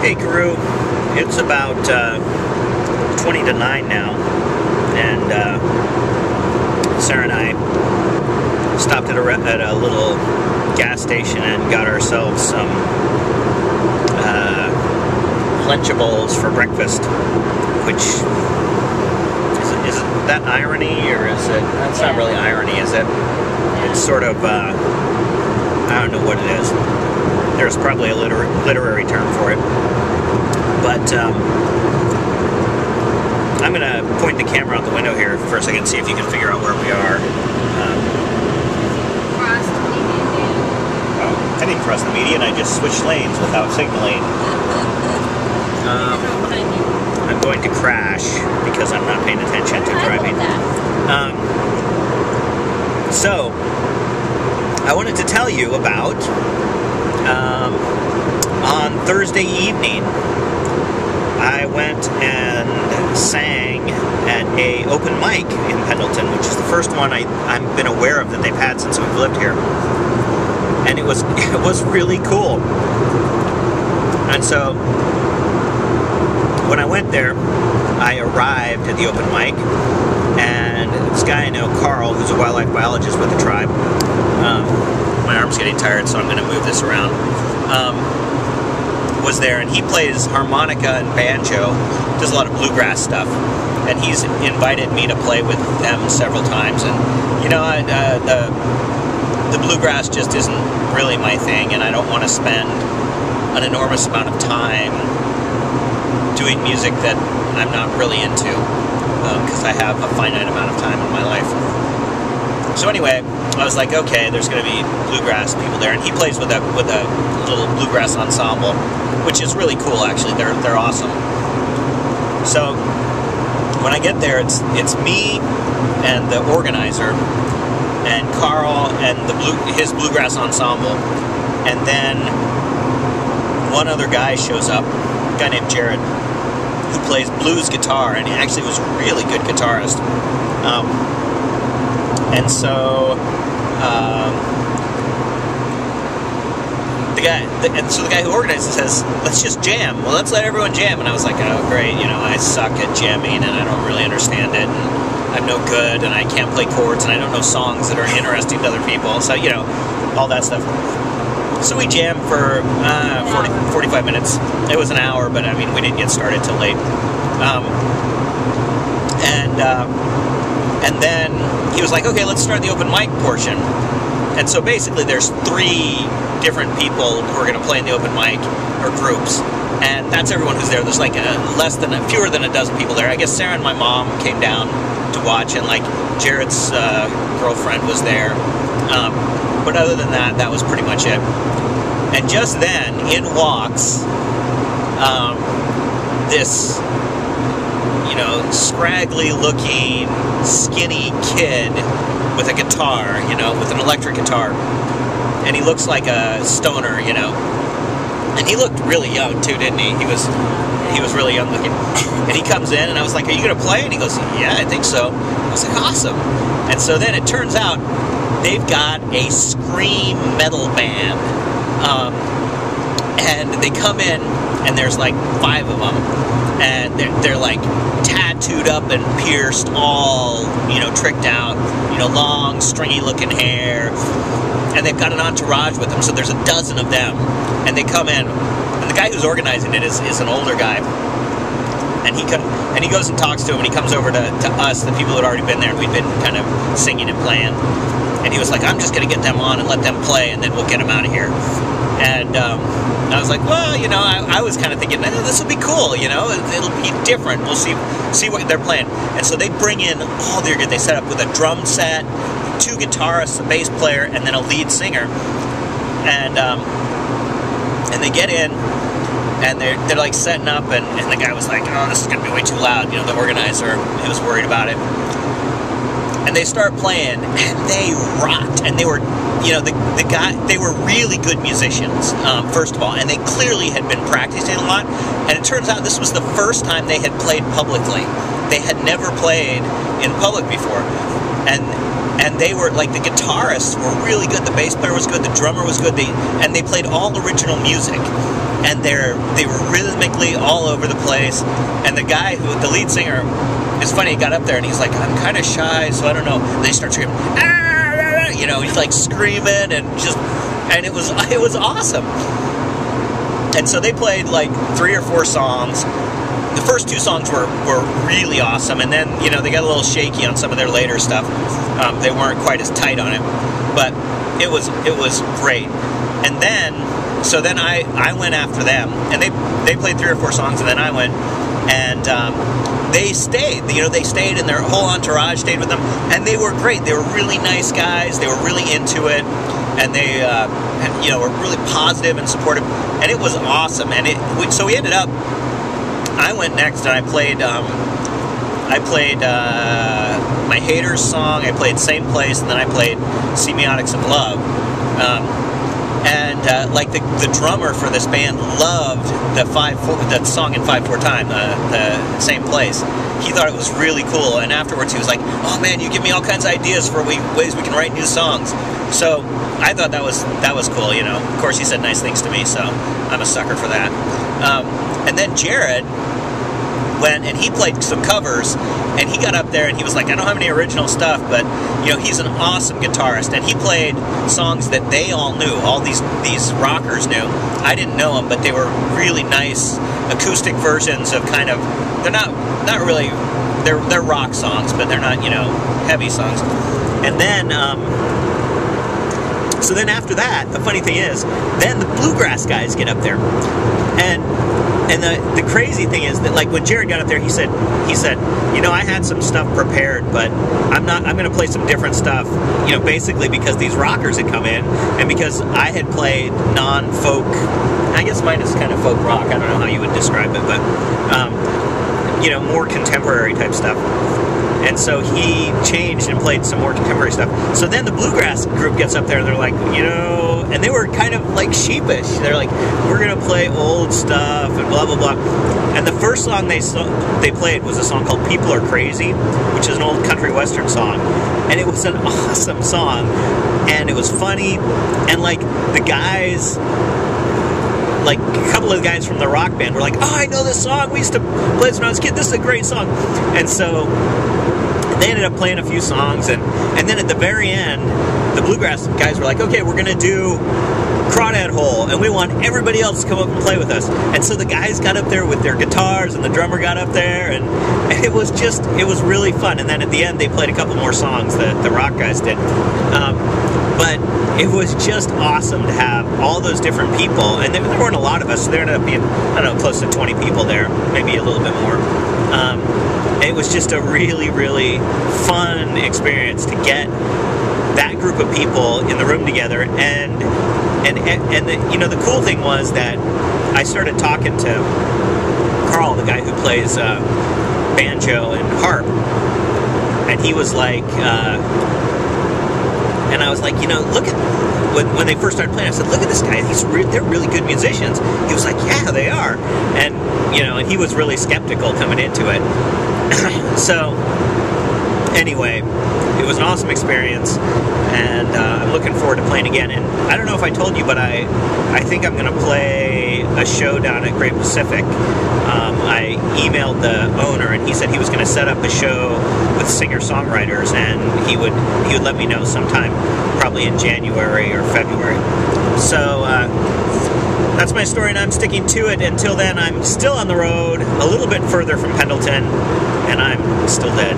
Hey Guru, it's about 20 to 9 now, and Sarah and I stopped at a little gas station and got ourselves some Lunchables for breakfast, which is that irony, or is it? That's not really irony, is it? It's sort of, I don't know what it is. There's probably a literary term for it. But I'm going to point the camera out the window here for a second, see if you can figure out where we are. Crossed the median. Oh, heading across the median, I just switched lanes without signaling. I'm going to crash because I'm not paying attention to driving. So, I wanted to tell you about on Thursday evening, I went and sang at a open mic in Pendleton, which is the first one I've been aware of that they've had since we've lived here, and it was really cool. And so when I went there, I arrived at the open mic, and this guy I know, Carl, who's a wildlife biologist with the tribe. My arm's getting tired, so I'm going to move this around. Was there, and he plays harmonica and banjo, does a lot of bluegrass stuff, and he's invited me to play with them several times. And you know, the bluegrass just isn't really my thing, and I don't want to spend an enormous amount of time doing music that I'm not really into, because I have a finite amount of time in my life. So anyway, I was like, okay, there's going to be bluegrass people there, and he plays with a little bluegrass ensemble, which is really cool. Actually, they're awesome. So when I get there, it's me and the organizer and Carl and his bluegrass ensemble, and then one other guy shows up, a guy named Jared, who plays blues guitar, and he actually was a really good guitarist. And so the guy who organizes says, let's just jam. Well, let's let everyone jam. And I was like, oh great, you know, I suck at jamming and I don't really understand it, and I'm no good, and I can't play chords, and I don't know songs that are interesting to other people. So, you know, all that stuff. So we jammed for 45 minutes. It was an hour, but I mean, we didn't get started till late. And then he was like, okay, let's start the open mic portion. And so basically there's 3 different people who are going to play in the open mic, or groups. And that's everyone who's there. There's like fewer than a dozen people there. I guess Sarah and my mom came down to watch, and like Jared's girlfriend was there. But other than that, that was pretty much it. And just then, in walks this, you know, scraggly-looking, skinny kid with a guitar, you know, with an electric guitar. And he looks like a stoner, you know. And he looked really young, too, didn't he? He was really young-looking. And he comes in, and I was like, are you going to play? And he goes, yeah, I think so. I was like, awesome. And so then it turns out they've got a scream metal band. And they come in, and there's like 5 of them, and they're like tattooed up and pierced, all, you know, tricked out, you know, long, stringy looking hair, and they've got an entourage with them, so there's a dozen of them, and they come in, and the guy who's organizing it is an older guy, and he goes and talks to him, and he comes over to us, the people who had already been there, and we'd been kind of singing and playing, and he was like, I'm just going to get them on and let them play, and then we'll get them out of here. And I was like, well, you know, I was kind of thinking, this will be cool, you know, it'll be different. We'll see what they're playing. And so they bring in all their gear. They set up with a drum set, 2 guitarists, a bass player, and then a lead singer. And they get in, and they're like setting up, and the guy was like, oh, this is going to be way too loud. You know, the organizer, he was worried about it. And they start playing, and they rocked, and they were, you know, they were really good musicians, first of all, and they clearly had been practicing a lot, and it turns out this was the first time they had played publicly. They had never played in public before, and they were, like, the guitarists were really good, the bass player was good, the drummer was good, and they played all original music. and they were rhythmically all over the place. And the guy the lead singer, it's funny, he got up there and he's like, I'm kind of shy, so I don't know. And they start screaming, ah! You know, he's like screaming and it was awesome. And so they played like 3 or 4 songs. The first 2 songs were really awesome, and then, you know, they got a little shaky on some of their later stuff. They weren't quite as tight on it, but it was great. And then, so then I went after them, and they played 3 or 4 songs, and then I went, and they stayed. You know, they stayed, and their whole entourage stayed with them, and they were great. They were really nice guys. They were really into it, and they, you know, were really positive and supportive, and it was awesome. And so we ended up. I went next, and I played My Haters song. I played Same Place, and then I played Semiotics of Love. Like the drummer for this band loved the song in 5/4 time, the Same Place. He thought it was really cool, and afterwards he was like, "Oh man, you give me all kinds of ideas for ways we can write new songs." So I thought that was cool, you know. Of course, he said nice things to me, so I'm a sucker for that. And then Jared went and he played some covers, and he got up there and he was like, I don't have any original stuff, but you know, he's an awesome guitarist, and he played songs that they all knew, all these rockers knew. I didn't know them, but they were really nice acoustic versions of kind of, they're not really, they're rock songs, but they're not, you know, heavy songs. And then so then after that, the funny thing is, then the bluegrass guys get up there, and the crazy thing is that, like, when Jared got up there, he said, you know, I had some stuff prepared, but I'm going to play some different stuff, you know, basically because these rockers had come in, and because I had played non-folk, I guess mine is kind of folk rock, I don't know how you would describe it, but, you know, more contemporary type stuff. And so he changed and played some more contemporary stuff. So then the bluegrass group gets up there and they're like, you know, and they were kind of like sheepish. They're like, we're going to play old stuff and blah, blah, blah. And the first song they played was a song called People Are Crazy, which is an old country western song. And it was an awesome song. And it was funny. And like the guys, like a couple of the guys from the rock band were like, oh, I know this song. We used to play this when I was a kid. This is a great song. And so they ended up playing a few songs, and then at the very end, the bluegrass guys were like, okay, we're going to do Crawdad Hole, and we want everybody else to come up and play with us. And so the guys got up there with their guitars, and the drummer got up there, and it was really fun. And then at the end, they played a couple more songs that the rock guys did. But it was just awesome to have all those different people, and there weren't a lot of us, so there ended up being, I don't know, close to 20 people there, maybe a little bit more. It was just a really, really fun experience to get that group of people in the room together, and the, you know, the cool thing was that I started talking to Carl, the guy who plays banjo and harp, and he was like, and I was like, you know, look at, when they first started playing, I said, look at this guy, they're really good musicians. He was like, yeah, they are. And, you know, and he was really skeptical coming into it. So, anyway, it was an awesome experience, and I'm looking forward to playing again. And I don't know if I told you, but I think I'm going to play a show down at Great Pacific. I emailed the owner, and he said he was going to set up a show with singer-songwriters, and he would let me know sometime, probably in January or February. So that's my story, and I'm sticking to it. Until then, I'm still on the road, a little bit further from Pendleton, and I'm still dead.